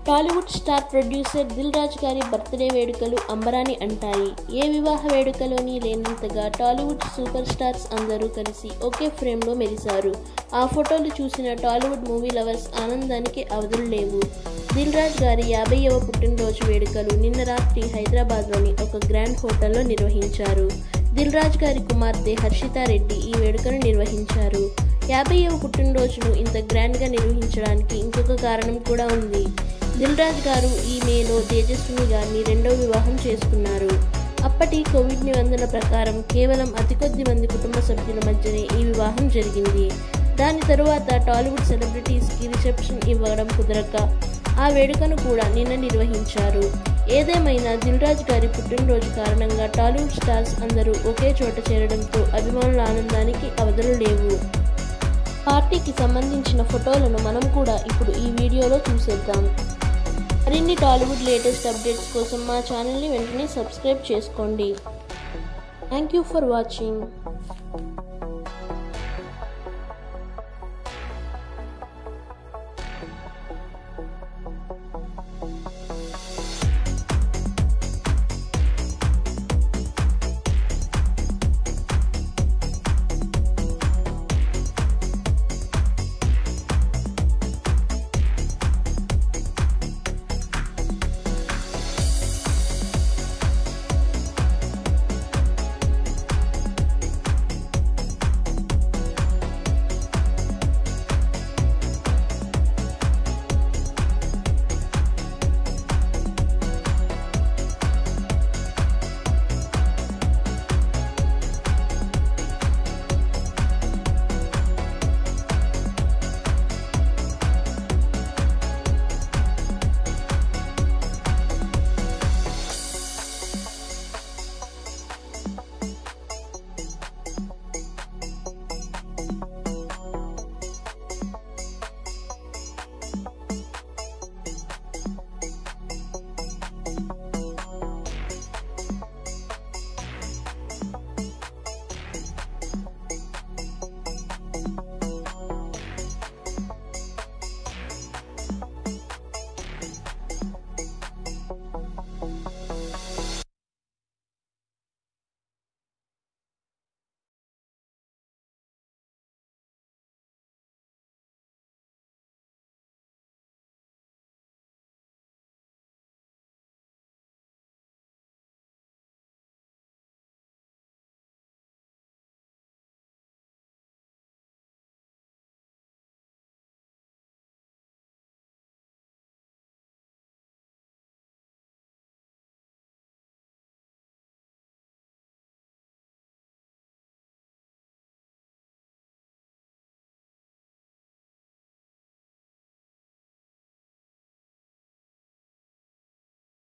Tollywood star producer Dil Raju గారి birthday వేడుకలు అంబరాన్ని అంటాయి. ఏ వివాహ వేడుకలోని లేనంతగా టాలీవుడ్ సూపర్ స్టార్స్ అందరూ కలిసి ఒకే ఫ్రేమ్లో మెరిశారు. ఆ ఫోటోలు చూసిన టాలీవుడ్ మూవీ లవర్స్ ఆనందానికి అవధులు లేవు. దిల్ రాజు గారి 50వ పుట్టినరోజు వేడుకలు నిన్న రాత్రి హైదరాబాద్లోని ఒక గ్రాండ్ హోటల్లో నిర్వహించారు. దిల్ రాజు గారి కుమార్తె హర్షితారెడ్డి ఈ వేడుకను నిర్వహించారు. 50వ పుట్టినరోజును ఇంత గ్రాండ్గా నిర్వహించడానికి ఇంకొక కారణం కూడా ఉంది. దిల్ రాజు గారు ఈ మేలో తేజస్విని గారిని రెండవ వివాహం చేసుకున్నారు. అప్పటి కోవిడ్ నిబంధనల ప్రకారం కేవలం అతి కొద్ది మంది కుటుంబ సభ్యుల మధ్యనే ఈ వివాహం జరిగింది. దాని తరువాత టాలీవుడ్ సెలబ్రిటీస్కి రిసెప్షన్ ఇవ్వడం కుదరక ఆ వేడుకను కూడా నిన్న నిర్వహించారు. ఏదేమైనా దిల్ రాజు గారి పుట్టినరోజు కారణంగా టాలీవుడ్ స్టార్స్ అందరూ ఒకే చోట చేరడంతో అభిమానుల ఆనందానికి అవధులు లేవు. పార్టీకి సంబంధించిన ఫోటోలను మనం కూడా ఇప్పుడు ఈ వీడియోలో చూసేద్దాం. మరిన్ని టాలీవుడ్ లేటెస్ట్ అప్డేట్స్ కోసం మా ఛానల్ని వెంటనే సబ్స్క్రైబ్ చేసుకోండి. Thank you for watching.